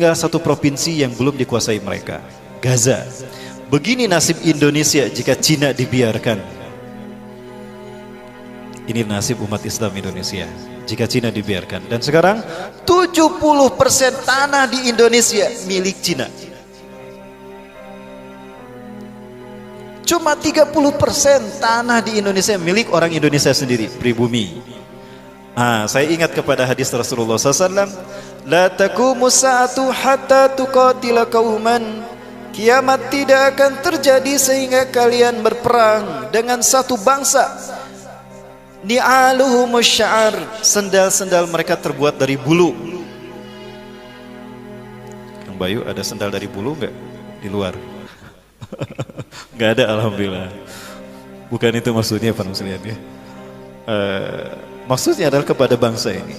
tinggal satu provinsi yang belum dikuasai mereka, Gaza. Begini nasib Indonesia jika Cina dibiarkan. Ini nasib umat Islam Indonesia jika Cina dibiarkan. Dan sekarang 70% tanah di Indonesia milik Cina. Cuma 30% tanah di Indonesia milik orang Indonesia sendiri, pribumi. Saya ingat kepada hadis Rasulullah SAW, la taqumu sa'atu hatta tuqatila qauman. Kiamat tidak akan terjadi sehingga kalian berperang dengan satu bangsa. Ni'aluhum sya'ar, sendal-sendal mereka terbuat dari bulu. Kang Bayu, ada sendal dari bulu enggak di luar? Enggak ada, alhamdulillah. Bukan itu maksudnya Pak Muslihat ya. Maksudnya adalah kepada bangsa ini.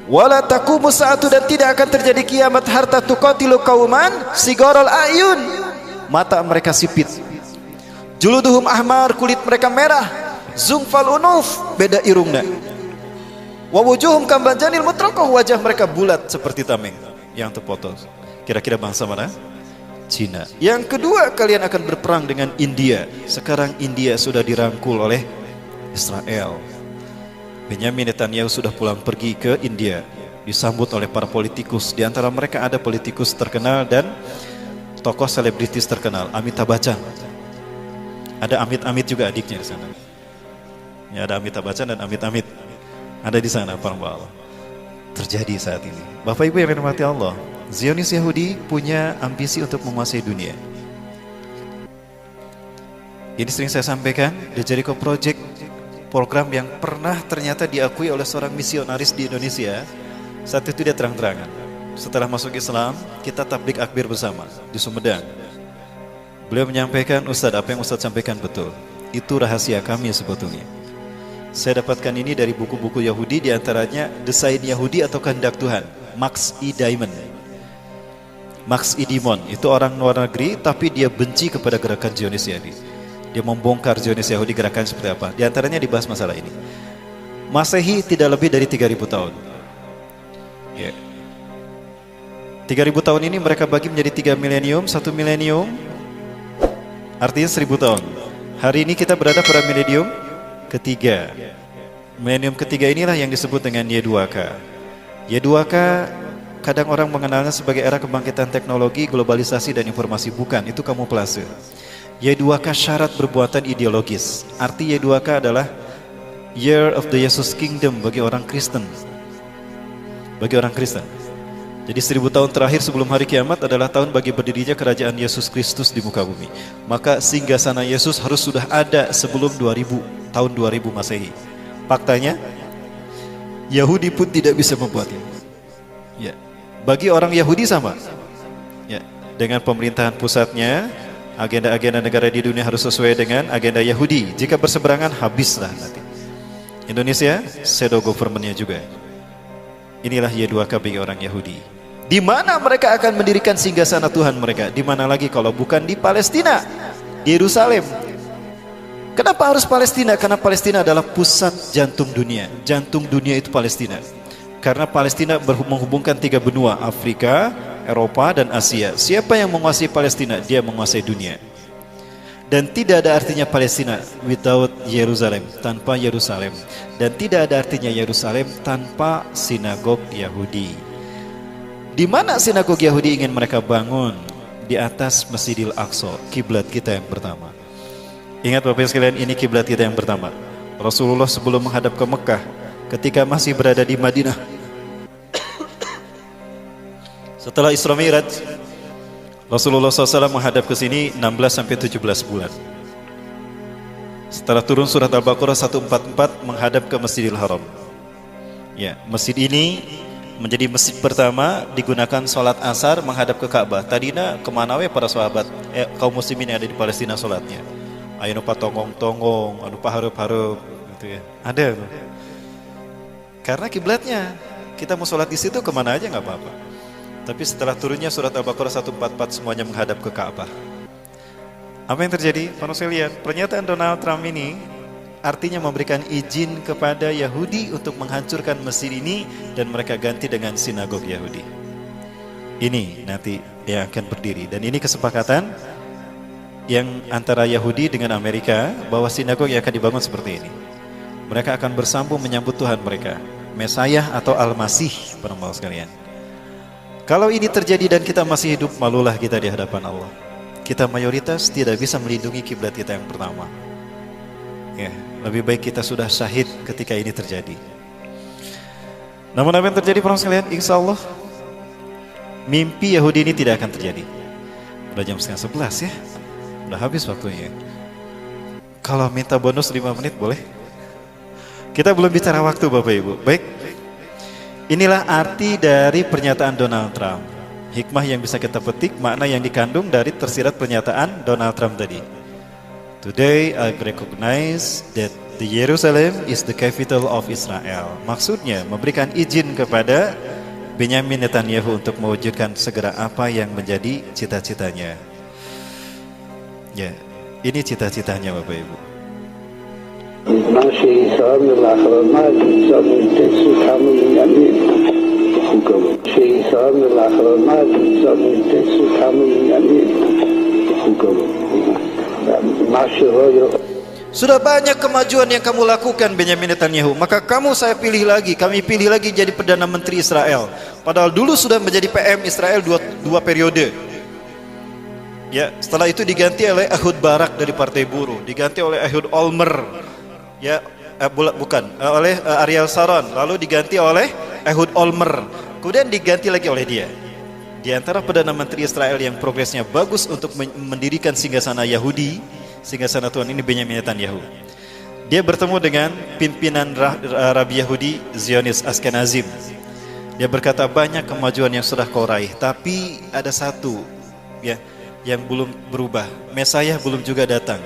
Wala taqumu sa'atu, dan tidak akan terjadi kiamat harta tuqatilu qauman sigarul ayun, mata mereka sipit. Juluduhum ahmar, kulit mereka merah. Zungfal unuf, beda irungna. Wa wujuhum kambanjanil mutraqah, wajah mereka bulat seperti tameng yang terpotong. Kira-kira bangsa mana? Cina. Yang kedua, kalian akan berperang dengan India. Sekarang India sudah dirangkul oleh Israel. Benyamin Netanyahu sudah pulang pergi ke India, disambut oleh para politikus. Di antara mereka ada politikus terkenal dan tokoh selebritis terkenal, Amitabh Bachchan. Ada Amit-Amit juga adiknya di sana. Ya, ada Amitabh Bachchan dan Amit-Amit ada di sana, para Allah. Terjadi saat ini. Bapak Ibu yang dirahmati Allah, Zionis Yahudi punya ambisi untuk menguasai dunia. Ini sering saya sampaikan, The Jericho Project, program yang pernah ternyata diakui oleh seorang misionaris di Indonesia. Saat itu dia terang-terangan, setelah masuk Islam, kita tablik akbir bersama di Sumedang. Beliau menyampaikan, Ustadz, apa yang Ustadz sampaikan betul. Itu rahasia kami sebetulnya. Saya dapatkan ini dari buku-buku Yahudi, diantaranya Desain Yahudi atau Kehendak Tuhan, Max E. Diamond. Max E. Diamond itu orang luar negeri, tapi dia benci kepada gerakan Zionis Yahudi. Dia membongkar Zionis Yahudi gerakan seperti apa. Di antaranya dibahas masalah ini. Masehi tidak lebih dari 3.000 tahun. Ya. 3.000 tahun ini mereka bagi menjadi 3 milenium. 1 milenium artinya 1.000 tahun. Hari ini kita berada pada milenium ketiga. Milenium ketiga inilah yang disebut dengan Y2K. Y2K kadang orang mengenalnya sebagai era kebangkitan teknologi, globalisasi dan informasi. Bukan, itu kamuflase. Y2K syarat berbuatan ideologis. Arti Y2K adalah Year of the Jesus Kingdom bagi orang Kristen. Bagi orang Kristen. Jadi 1.000 tahun terakhir sebelum hari kiamat adalah tahun bagi berdirinya kerajaan Yesus Kristus di muka bumi. Maka singgasana Yesus harus sudah ada sebelum 2000, tahun 2000 Masehi. Faktanya, Yahudi pun tidak bisa membuatnya. Ya. Bagi orang Yahudi sama. Ya. Dengan pemerintahan pusatnya, agenda-agenda negara di dunia harus sesuai dengan agenda Yahudi. Jika berseberangan, habislah nanti. Indonesia, shadow government-nya juga. Inilah Y2K bagi orang Yahudi. Di mana mereka akan mendirikan singgasana Tuhan mereka? Di mana lagi kalau bukan di Palestina, di Yerusalem. Kenapa harus Palestina? Karena Palestina adalah pusat jantung dunia. Jantung dunia itu Palestina. Karena Palestina menghubungkan 3 benua, Afrika, Eropa dan Asia. Siapa yang menguasai Palestina? Dia menguasai dunia. Dan tidak ada artinya Palestina without Yerusalem, tanpa Yerusalem. Dan tidak ada artinya Yerusalem tanpa sinagog Yahudi. Di mana sinagog Yahudi ingin mereka bangun? Di atas Masjidil Aqsa, kiblat kita yang pertama. Ingat Bapak sekalian, ini kiblat kita yang pertama. Rasulullah sebelum menghadap ke Mekah, ketika masih berada di Madinah, setelah Isra Mi'raj, Rasulullah SAW menghadap ke sini 16-17 bulan. Setelah turun surat Al-Baqarah 144 menghadap ke Masjidil Haram. Ya, masjid ini menjadi masjid pertama digunakan sholat asar menghadap ke Ka'bah. Tadinya kemana we para sahabat kaum muslimin yang ada di Palestina sholatnya? Ayo nupa tonggong-tonggong, anu paharup-harup gitu ya. Ada tuh. Karena kiblatnya, kita mau sholat di situ kemana aja nggak apa-apa. Tapi setelah turunnya surat Al-Baqarah 144 semuanya menghadap ke Ka'bah. Apa yang terjadi? Manusia lihat, pernyataan Donald Trump ini artinya memberikan izin kepada Yahudi untuk menghancurkan masjid ini dan mereka ganti dengan sinagog Yahudi. ini nanti yang akan berdiri. Dan ini kesepakatan yang antara Yahudi dengan Amerika bahwa sinagog yang akan dibangun seperti ini. Mereka akan bersambung menyambut Tuhan mereka, Mesayah atau Al-Masih, para jemaah sekalian. Kalau ini terjadi dan kita masih hidup, malulah kita di hadapan Allah. Kita mayoritas tidak bisa melindungi kiblat kita yang pertama. Ya, lebih baik kita sudah syahid ketika ini terjadi. Namun apa yang terjadi, para jemaah sekalian? Insya Allah mimpi Yahudi ini tidak akan terjadi. Udah jam 10:30 ya. Udah habis waktunya. Kalau minta bonus 5 menit boleh? Kita belum bicara waktu Bapak Ibu. Baik. Inilah arti dari pernyataan Donald Trump. Hikmah yang bisa kita petik, makna yang dikandung dari tersirat pernyataan Donald Trump tadi. Today I recognize that the Jerusalem is the capital of Israel. Maksudnya memberikan izin kepada Benyamin Netanyahu untuk mewujudkan segera apa yang menjadi cita-citanya. Ya, ini cita-citanya Bapak Ibu. Sudah banyak kemajuan yang kamu lakukan Benyamin Netanyahu, maka kamu saya pilih lagi, kami pilih lagi jadi Perdana Menteri Israel. Padahal dulu sudah menjadi PM Israel dua periode. Ya, setelah itu diganti oleh Ehud Barak dari Partai Buruh, diganti oleh Ehud Olmert, ya, oleh Ariel Sharon, lalu diganti oleh Ehud Olmert, kemudian diganti lagi oleh dia. Di antara Perdana Menteri Israel yang progresnya bagus untuk mendirikan singgasana Yahudi, singgasana Tuhan ini Benyamin Netanyahu. Dia bertemu dengan pimpinan Rabi Yahudi Zionis Ashkenazim. Dia berkata banyak kemajuan yang sudah kau raih, tapi ada satu ya yang belum berubah. Mesayah belum juga datang.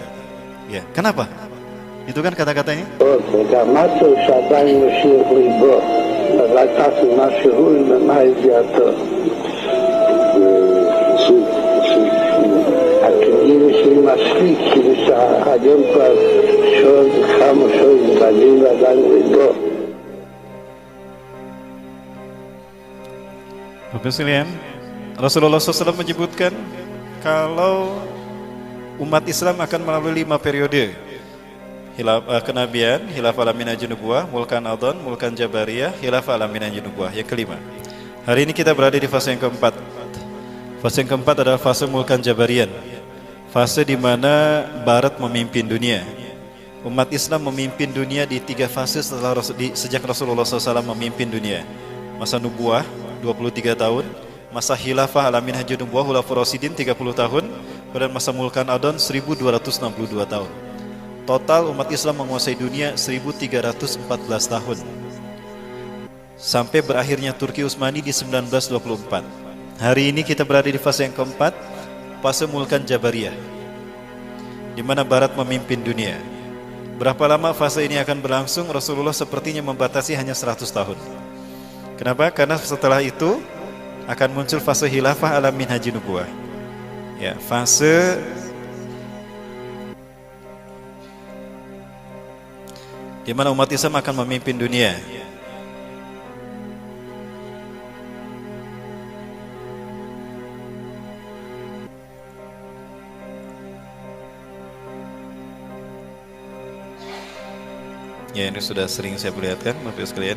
Ya, kenapa? Itu kan kata-katanya. Bapak sekalian, Rasulullah SAW menyebutkan kalau umat Islam akan melalui 5 periode kenabian, Khilafah Alamin Nubuwah, Mulkan Adhan, Mulkan Jabariyah, Khilafah Alamin Nubuwah. Yang kelima. Hari ini kita berada di fase yang keempat. Fase yang keempat adalah fase Mulkan Jabarian. Fase di mana Barat memimpin dunia. Umat Islam memimpin dunia di 3 fase sejak Rasulullah SAW memimpin dunia. Masa Nubuwah 23 tahun, masa Khilafah Alamin Nubuwah Khulafaur Rasyidin 30 tahun, dan masa Mulkan Adhan 1262 tahun. Total umat Islam menguasai dunia 1314 tahun. Sampai berakhirnya Turki Utsmani di 1924. Hari ini kita berada di fase yang keempat, fase Mulkan Jabariyah, di mana Barat memimpin dunia. Berapa lama fase ini akan berlangsung? Rasulullah sepertinya membatasi hanya 100 tahun. Kenapa? Karena setelah itu akan muncul fase Khilafah Alamin Nubuwah. Ya, fase di mana umat Islam akan memimpin dunia. Ya, ini sudah sering saya perlihatkan Bapak sekalian.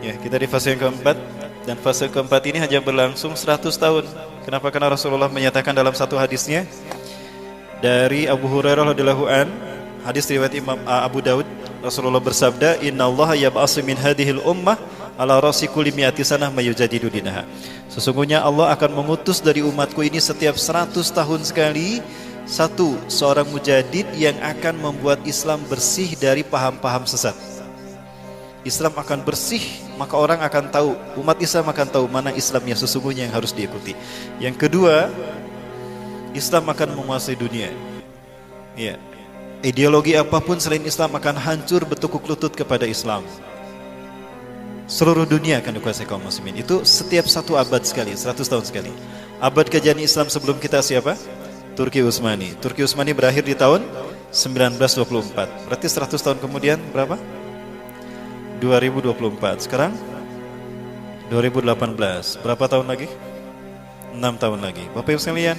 Ya, kita di fase yang keempat, dan fase keempat ini hanya berlangsung 100 tahun. Kenapa? Karena Rasulullah menyatakan dalam satu hadisnya dari Abu Hurairah radhiyallahu an, hadis riwayat Imam Abu Daud, Rasulullah bersabda, "Innallaha yab'atsu min hadhil ummah ala ra'si kulli mi'ati sanah mayujadidu dinaha." Sesungguhnya Allah akan mengutus dari umatku ini setiap 100 tahun sekali seorang mujadid yang akan membuat Islam bersih dari paham-paham sesat. Islam akan bersih, maka orang akan tahu, umat Islam akan tahu mana Islam yang sesungguhnya yang harus diikuti. Yang kedua, Islam akan menguasai dunia. Ya. Ideologi apapun selain Islam akan hancur bertekuk lutut kepada Islam. Seluruh dunia akan dikuasai kaum muslimin. Itu setiap 1 abad sekali, 100 tahun sekali. Abad kejayaan Islam sebelum kita siapa? Turki Utsmani. Turki Utsmani berakhir di tahun 1924. Berarti 100 tahun kemudian berapa? 2024. Sekarang 2018. Berapa tahun lagi? 6 tahun lagi. Bapak Ibu sekalian,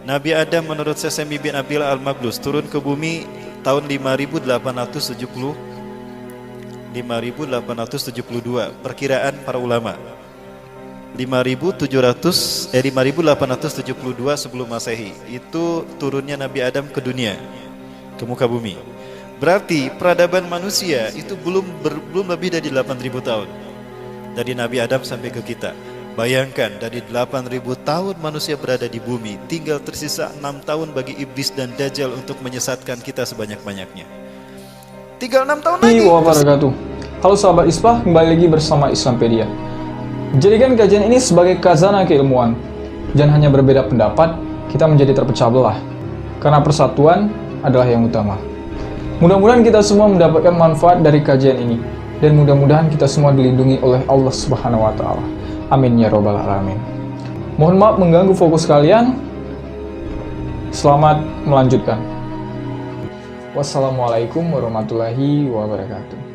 Nabi Adam menurut Sesemi bin Abil Al-Maglus turun ke bumi tahun 5872 perkiraan para ulama. 5872 sebelum Masehi itu turunnya Nabi Adam ke dunia, ke muka bumi. Berarti peradaban manusia itu belum lebih dari 8000 tahun dari Nabi Adam sampai ke kita. Bayangkan dari 8000 tahun manusia berada di bumi, tinggal tersisa 6 tahun bagi iblis dan dajjal untuk menyesatkan kita sebanyak-banyaknya. Tinggal 6 tahun lagi. Wabarakatuh. Halo sahabat ISPA, kembali lagi bersama Islampedia. Jadikan kajian ini sebagai khazanah keilmuan. Jangan hanya berbeda pendapat, kita menjadi terpecah belah. Karena persatuan adalah yang utama. Mudah-mudahan kita semua mendapatkan manfaat dari kajian ini. Dan mudah-mudahan kita semua dilindungi oleh Allah Subhanahu wa Ta'ala. Amin ya Rabbal Alamin. Mohon maaf mengganggu fokus kalian. Selamat melanjutkan. Wassalamualaikum warahmatullahi wabarakatuh.